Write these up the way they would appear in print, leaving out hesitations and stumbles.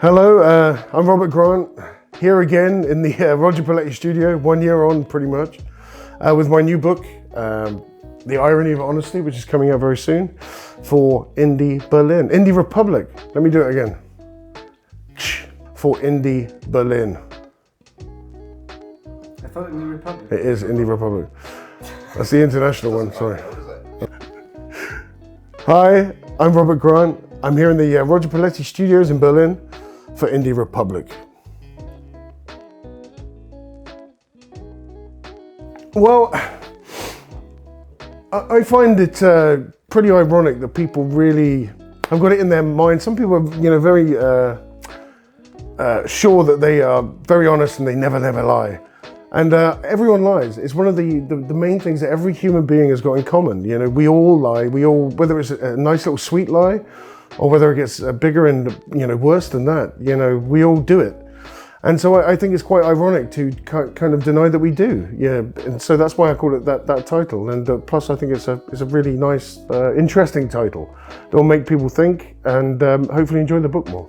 Hello, I'm Robert Grant, here again in the Roger Paletti studio, 1 year on pretty much, with my new book, The Irony of Honesty, which is coming out very soon, for IndieBerlin. Indie Republic, let me do it again. For IndieBerlin. I thought Indie Republic. It is Indie Republic. That's the international one, sorry. Hi, I'm Robert Grant. I'm here in the Roger Paletti studios in Berlin for Indie Republic. Well, I find it pretty ironic that people really have got it in their mind. Some people are, very sure that they are very honest and they never lie. And everyone lies. It's one of the main things that every human being has got in common. We all lie. We all, whether it's a nice little sweet lie, or whether it gets bigger and worse than that, we all do it. And so I think it's quite ironic to kind of deny that we do. Yeah, and so that's why I call it that title. And plus, I think it's a really nice, interesting title that will make people think and hopefully enjoy the book more.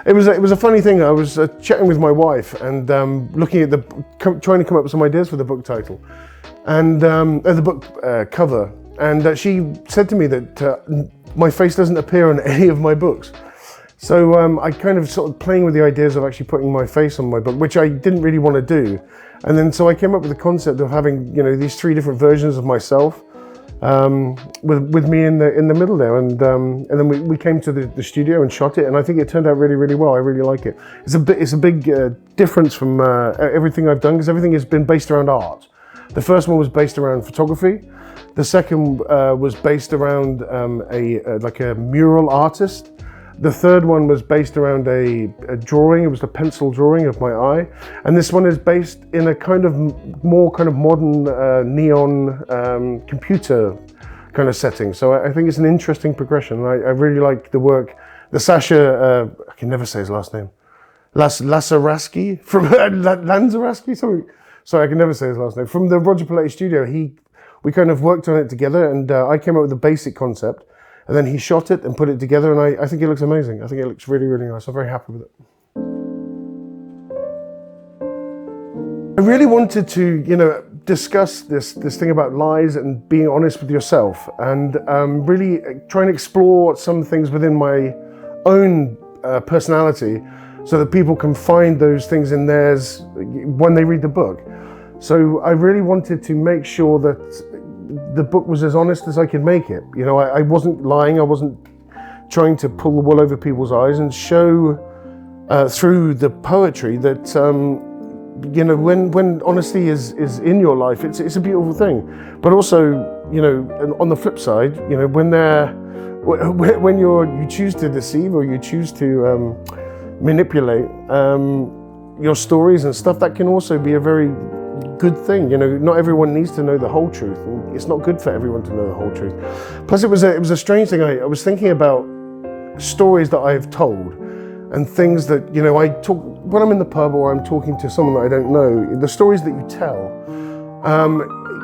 It was a funny thing. I was chatting with my wife and looking at trying to come up with some ideas for the book title and the book cover. And she said to me that my face doesn't appear on any of my books. So I kind of sort of playing with the ideas of actually putting my face on my book, which I didn't really want to do. And then so I came up with the concept of having these three different versions of myself with me in the middle there. And then we came to the studio and shot it, and I think it turned out really, really well. I really like it. It's a big difference from everything I've done, because everything has been based around art. The first one was based around photography. The second was based around a mural artist. The third one was based around a drawing. It was a pencil drawing of my eye. And this one is based in a kind of more kind of modern neon computer kind of setting. So I think it's an interesting progression. I really like the work. The Sasha, I can never say his last name, Lasaraski from Lanzaraski, sorry, I can never say his last name. From the Roger Paletti studio, we kind of worked on it together, and I came up with the basic concept, and then he shot it and put it together, and I think it looks amazing. I think it looks really, really nice. I'm very happy with it. I really wanted to, discuss this thing about lies and being honest with yourself, and really try and explore some things within my own personality, so that people can find those things in theirs when they read the book. So I really wanted to make sure that the book was as honest as I could make it. I wasn't lying. I wasn't trying to pull the wool over people's eyes, and show through the poetry that when honesty is in your life, it's a beautiful thing. But also, on the flip side, when you choose to deceive, or you choose to manipulate your stories and stuff, that can also be a very good thing. Not everyone needs to know the whole truth, and it's not good for everyone to know the whole truth. Plus, it was a strange thing. I was thinking about stories that I've told, and things that I talk when I'm in the pub or I'm talking to someone that I don't know. The stories that you tell,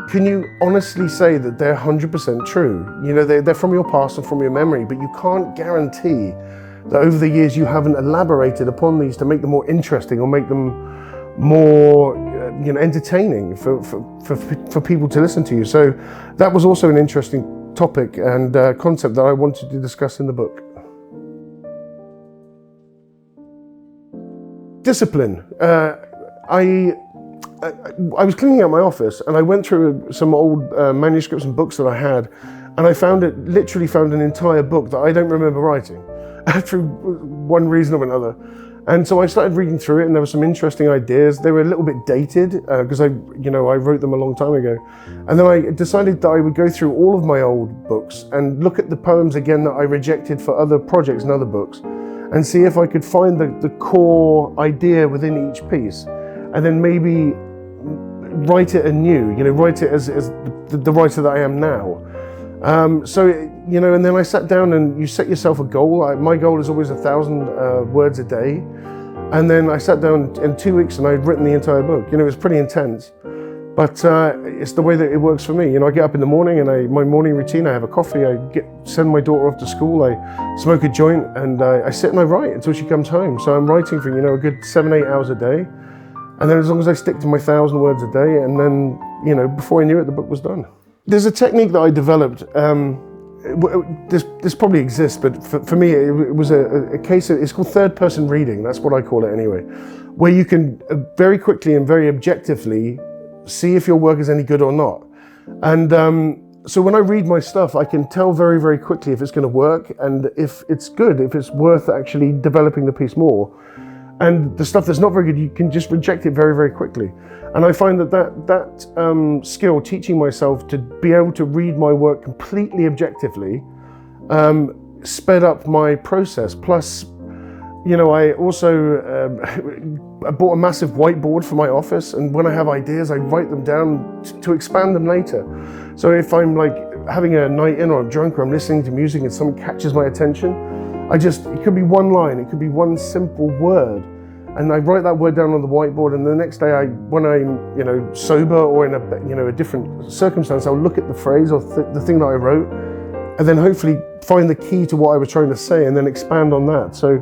can you honestly say that they're 100% true? They're from your past and from your memory, but you can't guarantee that over the years you haven't elaborated upon these to make them more interesting, or make them more entertaining for people to listen to you. So that was also an interesting topic and concept that I wanted to discuss in the book. Discipline. I was cleaning out my office, and I went through some old manuscripts and books that I had, and I literally found an entire book that I don't remember writing through one reason or another. And so I started reading through it, and there were some interesting ideas. They were a little bit dated because I wrote them a long time ago. And then I decided that I would go through all of my old books and look at the poems again that I rejected for other projects and other books, and see if I could find the core idea within each piece, and then maybe write it anew. Write it as the writer that I am now. And then I sat down, and you set yourself a goal. My goal is always 1,000 words a day. And then I sat down in 2 weeks and I'd written the entire book. You know, it was pretty intense, but it's the way that it works for me. You know, I get up in the morning and my morning routine, I have a coffee, send my daughter off to school, I smoke a joint, and I sit and I write until she comes home. So I'm writing for, you know, a good 7-8 hours a day. And then as long as I stick to my 1,000 words a day, and then, you know, before I knew it, the book was done. There's a technique that I developed. This probably exists, but for me, it was a case of, it's called third-person reading. That's what I call it anyway, where you can very quickly and very objectively see if your work is any good or not. And so when I read my stuff, I can tell very, very quickly if it's going to work and if it's good, if it's worth actually developing the piece more. And the stuff that's not very good, you can just reject it very, very quickly. And I find that skill, teaching myself to be able to read my work completely objectively, sped up my process. Plus, you know, I also I bought a massive whiteboard for my office, and when I have ideas, I write them down to expand them later. So if I'm like having a night in, or I'm drunk, or I'm listening to music and something catches my attention, it could be one line, it could be one simple word, and I write that word down on the whiteboard, and the next day, when I'm, you know, sober or in a different circumstance, I'll look at the phrase or the thing that I wrote, and then hopefully find the key to what I was trying to say, and then expand on that. So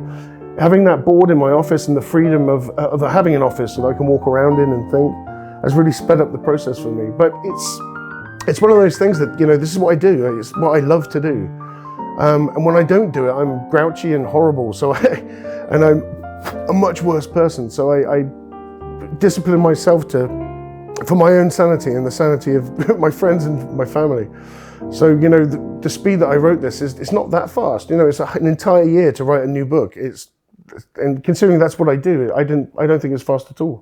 having that board in my office and the freedom of having an office that I can walk around in and think has really sped up the process for me. But it's one of those things that, you know, this is what I do. It's what I love to do. And when I don't do it, I'm grouchy and horrible. So and I'm a much worse person. So I discipline myself for my own sanity and the sanity of my friends and my family. So, you know, the speed that I wrote this it's not that fast. You know, it's an entire year to write a new book. And considering that's what I do, I don't think it's fast at all.